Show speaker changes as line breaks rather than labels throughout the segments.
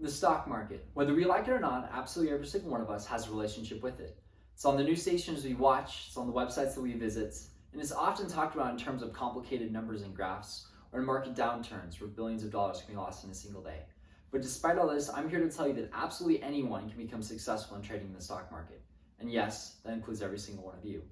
The stock market, whether we like it or not, absolutely every single one of us has a relationship with it. It's on the news stations we watch, it's on the websites that we visit, and it's often talked about in terms of complicated numbers and graphs, or in market downturns where billions of dollars can be lost in a single day. But despite all this, I'm here to tell you that absolutely anyone can become successful in trading in the stock market. And yes, that includes every single one of you.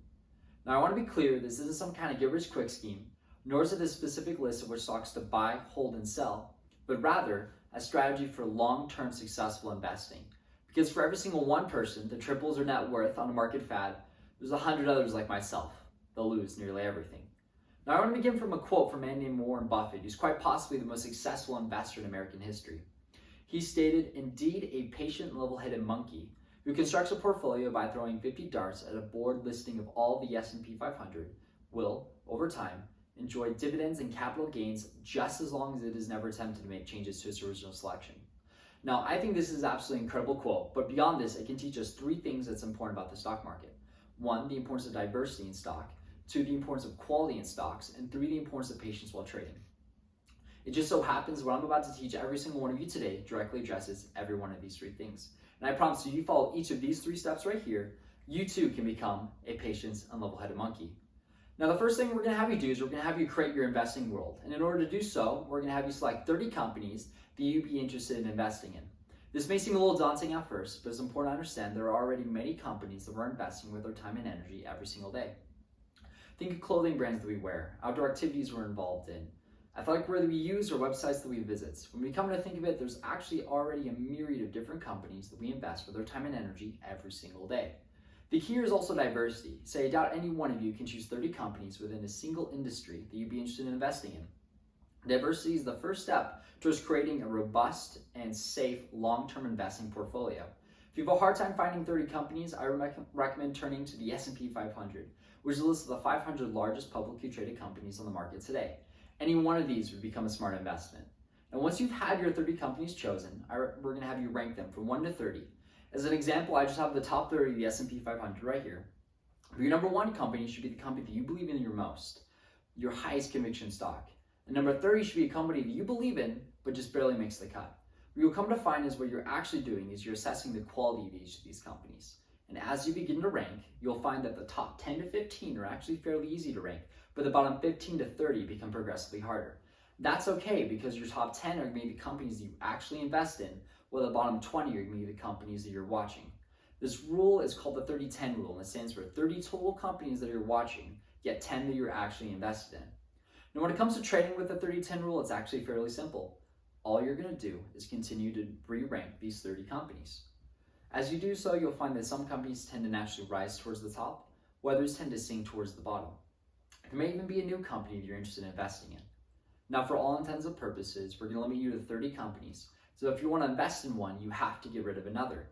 Now I want to be clear, this isn't some kind of get-rich-quick scheme, nor is it a specific list of which stocks to buy, hold, and sell, but rather a strategy for long-term successful investing. Because for every single one person that triples their net worth on a market fad, there's 100 others like myself. They'll lose nearly everything. Now I want to begin from a quote from a man named Warren Buffett, who's quite possibly the most successful investor in American history. He stated, "Indeed, a patient, level-headed monkey who constructs a portfolio by throwing 50 darts at a board listing of all the S&P 500 will, over time, enjoy dividends and capital gains just as long as it is never tempted to make changes to its original selection." Now, I think this is an absolutely incredible quote, but beyond this, it can teach us three things that's important about the stock market. One, the importance of diversity in stock. Two, the importance of quality in stocks. And three, the importance of patience while trading. It just so happens what I'm about to teach every single one of you today directly addresses every one of these three things. And I promise you, follow each of these three steps right here, you too can become a patient and level-headed monkey. Now, the first thing we're going to have you do is we're going to have you create your investing world. And in order to do so, we're going to have you select 30 companies that you'd be interested in investing in. This may seem a little daunting at first, but it's important to understand there are already many companies that we're investing with our time and energy every single day. Think of clothing brands that we wear, outdoor activities we're involved in, athletic wear that we use, or websites that we visit. When we come to think of it, there's actually already a myriad of different companies that we invest with our time and energy every single day. The key here is also diversity. So I doubt any one of you can choose 30 companies within a single industry that you'd be interested in investing in. Diversity is the first step towards creating a robust and safe long-term investing portfolio. If you have a hard time finding 30 companies, I recommend turning to the S&P 500, which is a list of the 500 largest publicly traded companies on the market today. Any one of these would become a smart investment. And once you've had your 30 companies chosen, we're going to have you rank them from 1 to 30. As an example, I just have the top 30 of the S&P 500 right here. Your number one company should be the company that you believe in your most, your highest conviction stock. And number 30 should be a company that you believe in, but just barely makes the cut. What you'll come to find is what you're actually doing is you're assessing the quality of each of these companies. And as you begin to rank, you'll find that the top 10 to 15 are actually fairly easy to rank, but the bottom 15 to 30 become progressively harder. That's okay because your top 10 are going to be the companies that you actually invest in, while the bottom 20 are going to be the companies that you're watching. This rule is called the 30-10 rule, and it stands for 30 total companies that you're watching, yet 10 that you're actually invested in. Now, when it comes to trading with the 30-10 rule, it's actually fairly simple. All you're going to do is continue to re-rank these 30 companies. As you do so, you'll find that some companies tend to naturally rise towards the top, while others tend to sink towards the bottom. There may even be a new company that you're interested in investing in. Now, for all intents and purposes, we're going to limit you to 30 companies. So if you want to invest in one, you have to get rid of another.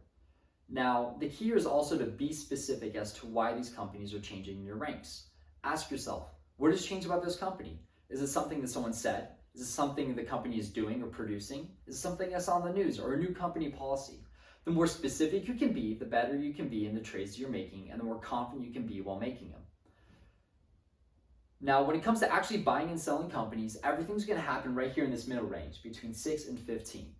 Now, the key here is also to be specific as to why these companies are changing in your ranks. Ask yourself, what has changed about this company? Is it something that someone said? Is it something the company is doing or producing? Is it something that's on the news or a new company policy? The more specific you can be, the better you can be in the trades you're making and the more confident you can be while making them. Now, when it comes to actually buying and selling companies, everything's going to happen right here in this middle range, between 6 and 15.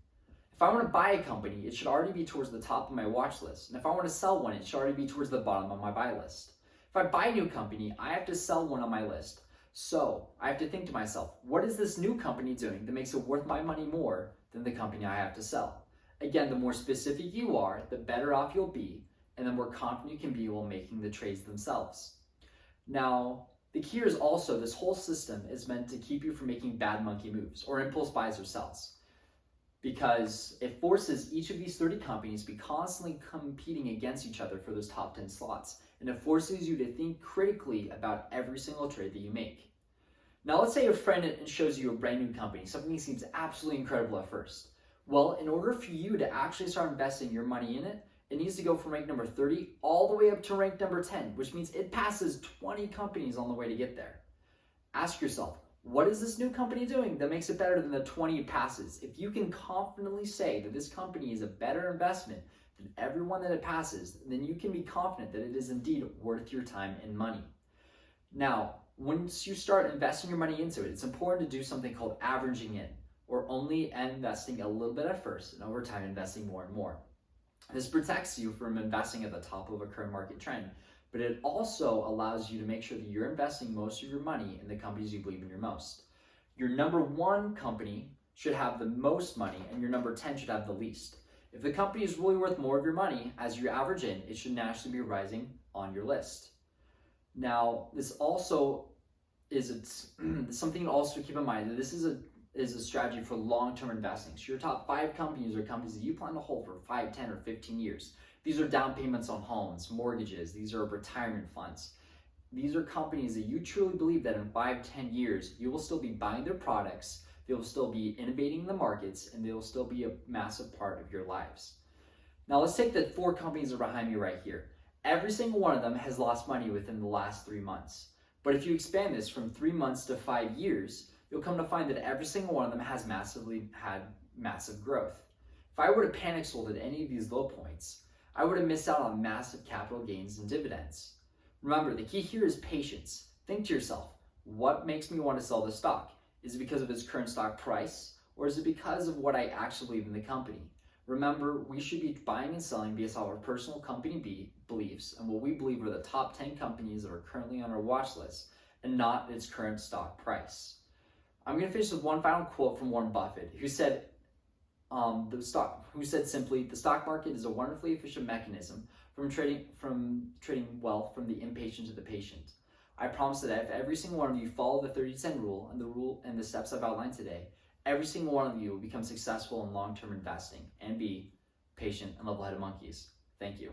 If I want to buy a company, it should already be towards the top of my watch list. And if I want to sell one, it should already be towards the bottom of my buy list. If I buy a new company, I have to sell one on my list. So I have to think to myself, what is this new company doing that makes it worth my money more than the company I have to sell? Again, the more specific you are, the better off you'll be, and the more confident you can be while making the trades themselves. Now, the key here is also this whole system is meant to keep you from making bad monkey moves or impulse buys or sells, because it forces each of these 30 companies to be constantly competing against each other for those top 10 slots, and it forces you to think critically about every single trade that you make. Now, let's say a friend shows you a brand new company, something that seems absolutely incredible at first. Well, in order for you to actually start investing your money in it, it needs to go from rank number 30 all the way up to rank number 10, which means it passes 20 companies on the way to get there. Ask yourself, what is this new company doing that makes it better than the 20 it passes? If you can confidently say that this company is a better investment than everyone that it passes, then you can be confident that it is indeed worth your time and money. Now, once you start investing your money into it, it's important to do something called averaging in. or only investing a little bit at first and over time investing more and more. This protects you from investing at the top of a current market trend, but it also allows you to make sure that you're investing most of your money in the companies you believe in your most. Your number one company should have the most money and your number 10 should have the least. If the company is really worth more of your money as you average in, it should naturally be rising on your list. Now, this also is something also to keep in mind that this is a strategy for long-term investing. So your top 5 companies are companies that you plan to hold for 5, 10, or 15 years. These are down payments on homes, mortgages, these are retirement funds. These are companies that you truly believe that in 5, 10 years, you will still be buying their products, they will still be innovating in the markets, and they will still be a massive part of your lives. Now let's take the 4 companies that are behind me right here. Every single one of them has lost money within the last 3 months. But if you expand this from 3 months to 5 years, you'll come to find that every single one of them has had massive growth. If I were to panic sold at any of these low points, I would have missed out on massive capital gains and dividends. Remember, the key here is patience. Think to yourself, what makes me want to sell this stock? Is it because of its current stock price, or is it because of what I actually believe in the company? Remember, we should be buying and selling based off our personal company beliefs and what we believe are the top 10 companies that are currently on our watch list, and not its current stock price. I'm going to finish with one final quote from Warren Buffett, who said simply, the stock market is a wonderfully efficient mechanism from trading wealth from the impatient to the patient. I promise that if every single one of you follow the 30-10 rule and the steps I've outlined today, every single one of you will become successful in long-term investing and be patient and level-headed monkeys. Thank you.